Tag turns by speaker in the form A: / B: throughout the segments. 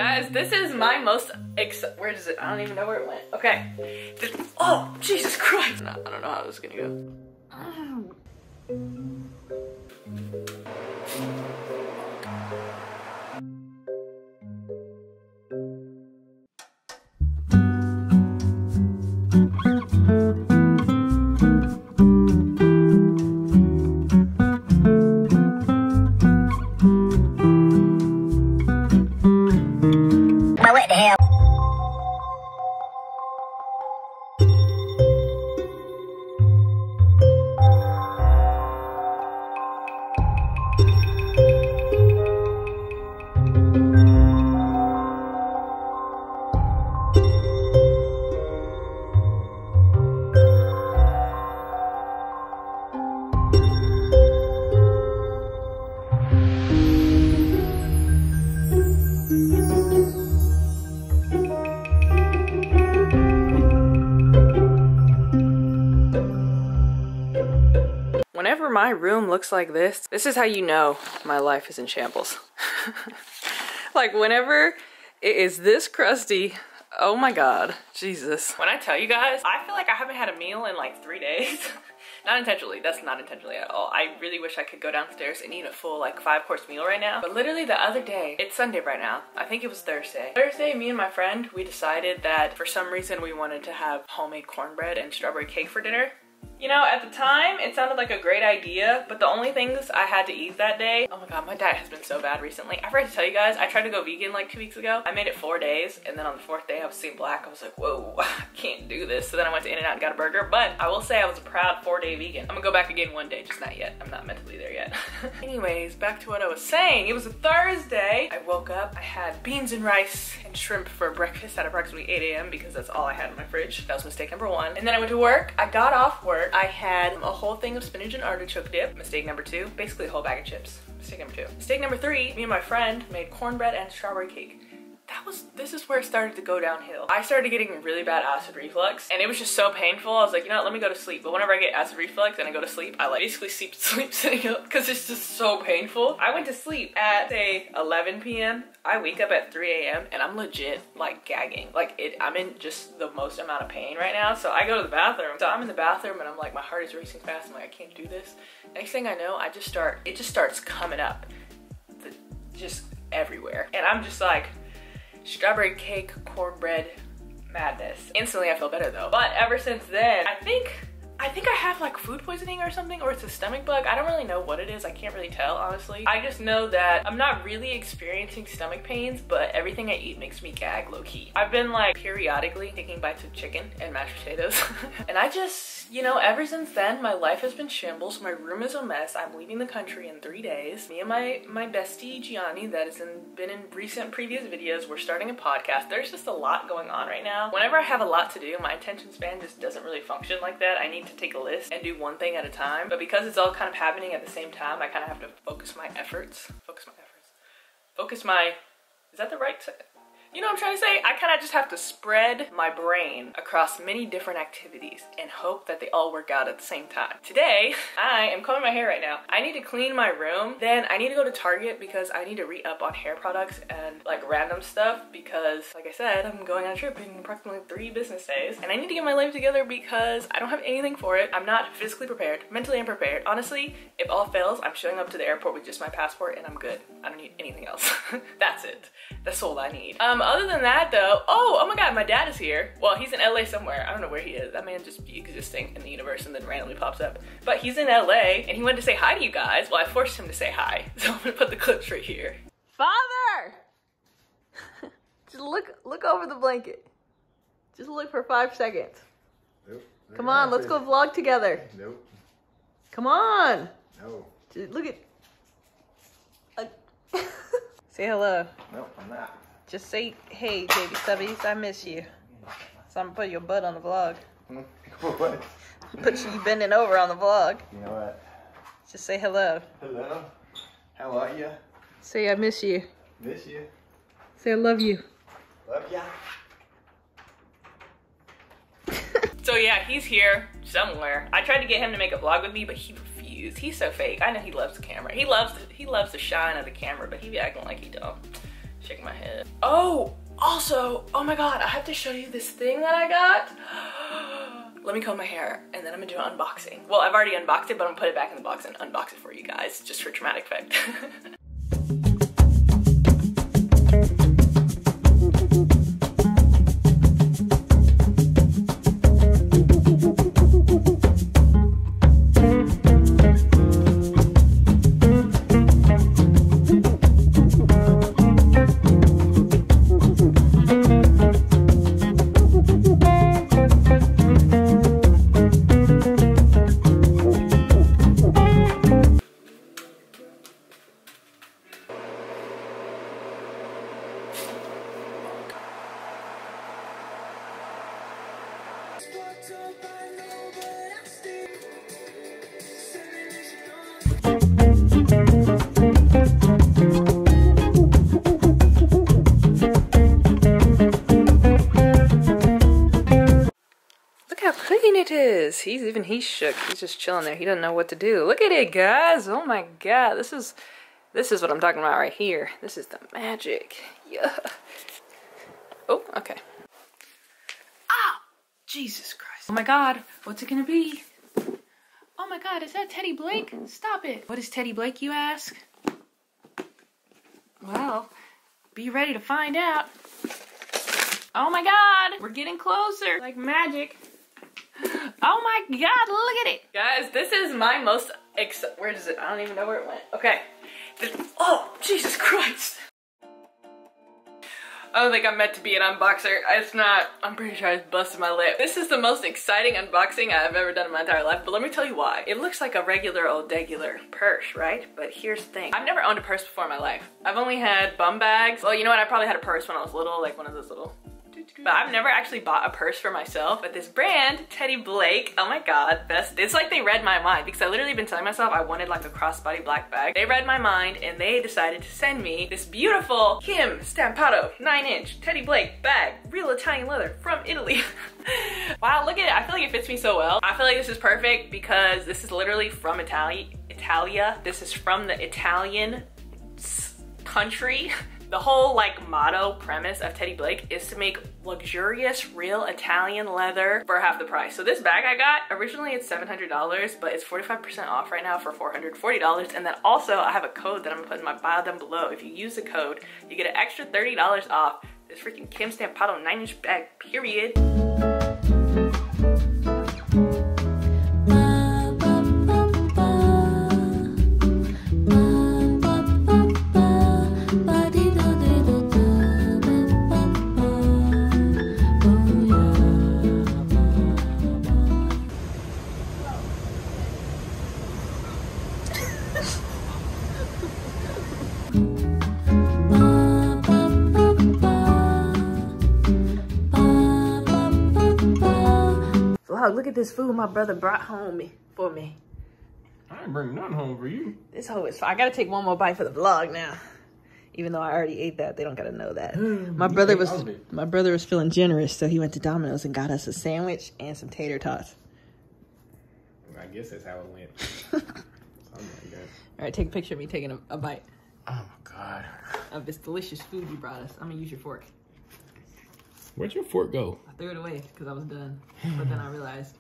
A: Guys, this is my most where is it? I don't even know where it went. Okay. Oh, Jesus Christ. No, I don't know how this is gonna go. Whenever my room looks like this is how you know my life is in shambles. Like whenever it is this crusty, oh my God, Jesus. When I tell you guys, I feel like I haven't had a meal in like 3 days. Not intentionally, that's not intentionally at all. I really wish I could go downstairs and eat a full like 5-course meal right now. But literally the other day, it's Sunday right now. I think it was Thursday. Thursday, me and my friend, we decided that for some reason we wanted to have homemade cornbread and strawberry cake for dinner. You know, at the time, it sounded like a great idea, but the only things I had to eat that day, oh my God, my diet has been so bad recently. I forgot to tell you guys, I tried to go vegan like 2 weeks ago. I made it 4 days, and then on the 4th day, I was seeing black. I was like, whoa, I can't do this. So then I went to In-N-Out and got a burger, but I will say I was a proud 4-day vegan. I'm gonna go back again one day, just not yet. I'm not mentally there yet. Anyways, back to what I was saying. It was a Thursday. I woke up, I had beans and rice and shrimp for breakfast at approximately 8 a.m. because that's all I had in my fridge. That was mistake number 1. And then I went to work. I got off work. I had a whole thing of spinach and artichoke dip. Mistake number 2. Basically a whole bag of chips. Mistake number 2. Mistake number 3, me and my friend made cornbread and strawberry cake. This is where it started to go downhill. I started getting really bad acid reflux and it was just so painful. I was like, you know what, let me go to sleep. But whenever I get acid reflux and I go to sleep, I like basically sleep sitting up because it's just so painful. I went to sleep at say 11 p.m. I wake up at 3 a.m. and I'm legit like gagging. Like I'm in just the most amount of pain right now. So I go to the bathroom. So I'm in the bathroom and I'm like, my heart is racing fast. I'm like, I can't do this. Next thing I know, it just starts coming up just everywhere. And I'm just like, strawberry cake, cornbread, madness. Instantly I feel better though. But ever since then, I think I have like food poisoning or something, or it's a stomach bug. I don't really know what it is. I can't really tell, honestly. I just know that I'm not really experiencing stomach pains, but everything I eat makes me gag low-key. I've been like periodically taking bites of chicken and mashed potatoes. And I just, you know, ever since then, my life has been shambles. My room is a mess. I'm leaving the country in 3 days. Me and my bestie, Gianni, that has been in recent previous videos, we're starting a podcast. There's just a lot going on right now. Whenever I have a lot to do, my attention span just doesn't really function like that. I need to take a list and do one thing at a time, but because it's all kind of happening at the same time, I kind of have to focus my efforts. Is that the right? You know what I'm trying to say? I kind of just have to spread my brain across many different activities and hope that they all work out at the same time. Today, I am combing my hair right now. I need to clean my room. Then I need to go to Target because I need to re-up on hair products and like random stuff because, like I said, I'm going on a trip in approximately 3 business days. And I need to get my life together because I don't have anything for it. I'm not physically prepared, mentally unprepared. Honestly, if all fails, I'm showing up to the airport with just my passport and I'm good. I don't need anything else. That's it. That's all I need. Other than that though, oh my God, my dad is here. Well, he's in LA somewhere. I don't know where he is. That man just be existing in the universe and then randomly pops up. But he's in LA and he wanted to say hi to you guys. Well, I forced him to say hi. So I'm gonna put the clips right here. Father! Just look over the blanket. Just look for 5 seconds.
B: Nope.
A: Come on, let's go vlog together.
B: Nope.
A: Come on.
B: No.
A: Just look at. Say hello.
B: Nope, I'm not.
A: Just say, hey, baby stubbies, I miss you. So I'm gonna put your butt on the vlog.
B: What?
A: Put you bending over on the vlog.
B: You know what?
A: Just say hello.
B: Hello. How are you?
A: Say I miss you.
B: Miss you.
A: Say I love you.
B: Love ya.
A: So yeah, he's here somewhere. I tried to get him to make a vlog with me, but he refused. He's so fake. I know he loves the camera. He loves the shine of the camera, but he be acting like he don't. Check my head. Oh, also, oh my god, I have to show you this thing that I got. Let me comb my hair and then I'm gonna do an unboxing. Well, I've already unboxed it, but I'm gonna put it back in the box and unbox it for you guys, just for dramatic effect. Look how clean it is. He's shook. He's just chilling there. He doesn't know what to do. Look at it, guys. Oh my god. This is what I'm talking about right here. This is the magic. Yeah. Oh, okay. Ah! Jesus Christ. Oh my god. What's it gonna be? Oh my god, is that Teddy Blake? Stop it. What is Teddy Blake, you ask? Well, be ready to find out. Oh my god, we're getting closer. Like magic. Oh my god, look at it. Guys, this is my most where is it? I don't even know where it went. Okay. Oh, Jesus Christ. I don't think I'm meant to be an unboxer. It's not. I'm pretty sure I just busted my lip. This is the most exciting unboxing I've ever done in my entire life, but let me tell you why. It looks like a regular old degular purse, right? But here's the thing. I've never owned a purse before in my life. I've only had bum bags. Well, you know what? I probably had a purse when I was little, like one of those little... But I've never actually bought a purse for myself. But this brand, Teddy Blake, oh my god, best. It's like they read my mind because I literally been telling myself I wanted like a crossbody black bag. They read my mind and they decided to send me this beautiful Kim Stampato 9-inch Teddy Blake bag, real Italian leather from Italy. Wow, look at it. I feel like it fits me so well. I feel like this is perfect because this is literally from Italia. This is from the Italian country. The whole like motto premise of Teddy Blake is to make luxurious real Italian leather for half the price. So this bag I got, originally it's $700, but it's 45% off right now for $440. And then also I have a code that I'm gonna put in my bio down below. If you use the code, you get an extra $30 off this freaking Kim Stampato 9-inch bag, period. Look at this food my brother brought home for me.
B: I didn't bring nothing home for you.
A: This whole is fine. I gotta take one more bite for the vlog now. Even though I already ate that, they don't gotta know that. My brother was feeling generous, so he went to Domino's and got us a sandwich and some tater tots.
B: I guess that's how it went. Something like that.
A: All right, take a picture of me taking a bite.
B: Oh my god.
A: Of this delicious food you brought us. I'm gonna use your fork.
B: Where'd your fork go?
A: I threw it away because I was done. But then I realized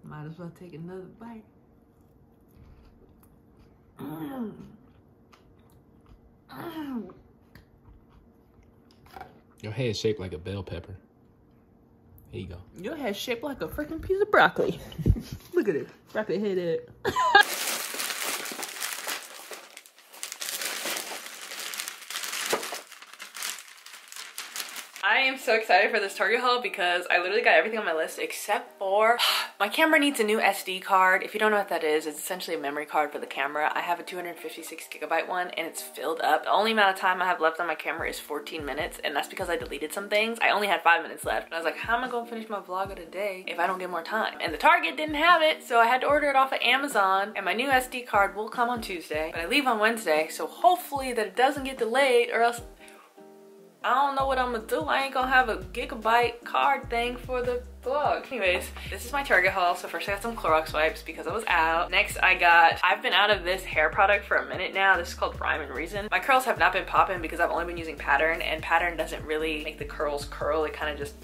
A: I might as well take another bite.
B: Your head's shaped like a bell pepper. Here you go.
A: Your head's shaped like a freaking piece of broccoli. Look at it. Broccoli headed. I am so excited for this Target haul because I literally got everything on my list except for my camera needs a new SD card. If you don't know what that is, it's essentially a memory card for the camera. I have a 256 gigabyte one and it's filled up. The only amount of time I have left on my camera is 14 minutes and that's because I deleted some things. I only had 5 minutes left and I was like, how am I going to finish my vlog of the day if I don't get more time? And the Target didn't have it, so I had to order it off of Amazon and my new SD card will come on Tuesday, but I leave on Wednesday, so hopefully that it doesn't get delayed or else I don't know what I'm gonna do. I ain't gonna have a gigabyte card thing for the vlog. Anyways, this is my Target haul. So first I got some Clorox wipes because I was out. Next I've been out of this hair product for a minute now. This is called Rhyme and Reason. My curls have not been popping because I've only been using Pattern, and Pattern doesn't really make the curls curl. It kind of just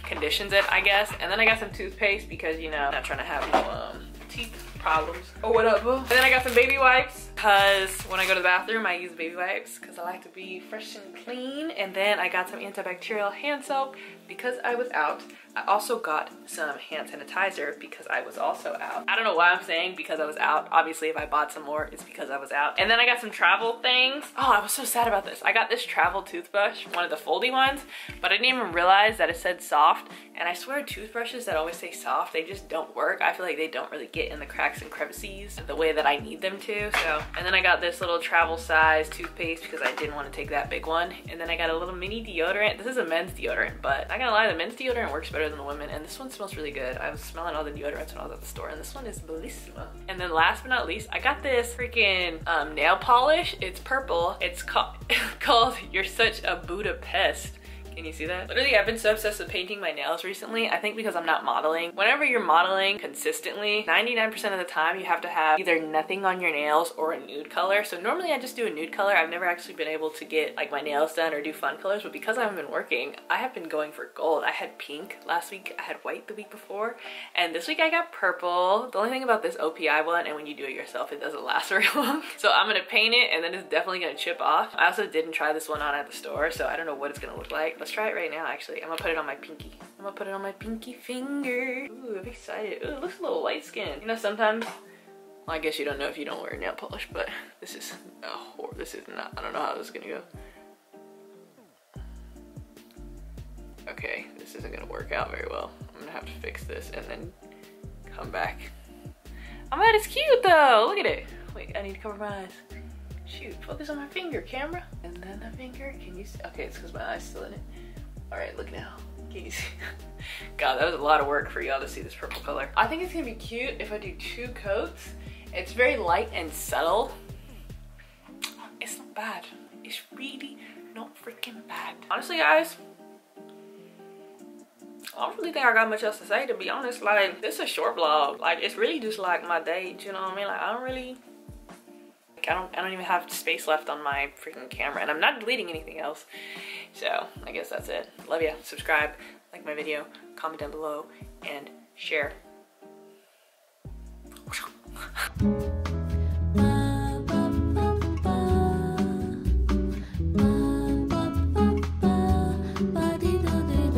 A: conditions it, I guess. And then I got some toothpaste because, you know, I'm not trying to have no teeth problems or whatever. And then I got some baby wipes because when I go to the bathroom I use baby wipes because I like to be fresh and clean. And then I got some antibacterial hand soap because I was out. I also got some hand sanitizer because I was also out. I don't know why I'm saying because I was out. Obviously if I bought some more it's because I was out. And then I got some travel things. Oh, I was so sad about this. I got this travel toothbrush, one of the foldy ones, but I didn't even realize that it said soft. And I swear toothbrushes that always say soft, they just don't work. I feel like they don't really get in the cracks and crevices the way that I need them to. So, and then I got this little travel size toothpaste because I didn't want to take that big one. And then I got a little mini deodorant. This is a men's deodorant, but not gonna lie, the men's deodorant works better than the women. And this one smells really good. I was smelling all the deodorants when I was at the store, and this one is bellissimo. And then last but not least, I got this freaking nail polish. It's purple. It's called You're Such a Budapest. Can you see that? Literally, I've been so obsessed with painting my nails recently. I think because I'm not modeling. Whenever you're modeling consistently, 99% of the time you have to have either nothing on your nails or a nude color. So normally I just do a nude color. I've never actually been able to get like my nails done or do fun colors, but because I haven't been working, I have been going for gold. I had pink last week, I had white the week before, and this week I got purple. The only thing about this OPI one, and when you do it yourself, it doesn't last very long. So I'm gonna paint it and then it's definitely gonna chip off. I also didn't try this one on at the store, so I don't know what it's gonna look like. Let's try it right now, actually. I'm gonna put it on my pinky. I'm gonna put it on my pinky finger. Ooh, I'm excited. Ooh, it looks a little light skin. You know, sometimes, well, I guess you don't know if you don't wear nail polish, but this is, oh, this is not, I don't know how this is gonna go. Okay, this isn't gonna work out very well. I'm gonna have to fix this and then come back. Oh man, it's cute though. Look at it. Wait, I need to cover my eyes. Shoot, focus on my finger, camera. And then the finger, can you see? Okay, it's because my eye's still in it. All right, look now. Can you see? God, that was a lot of work for y'all to see this purple color. I think it's gonna be cute if I do 2 coats. It's very light and subtle. It's not bad. It's really not freaking bad. Honestly, guys, I don't really think I got much else to say, to be honest. Like, this is a short vlog. Like, it's really just like my day, you know what I mean? Like, I don't really, like, I don't even have space left on my freaking camera, and I'm not deleting anything else. So I guess that's it. Love ya. Subscribe, like my video, comment down below, and share.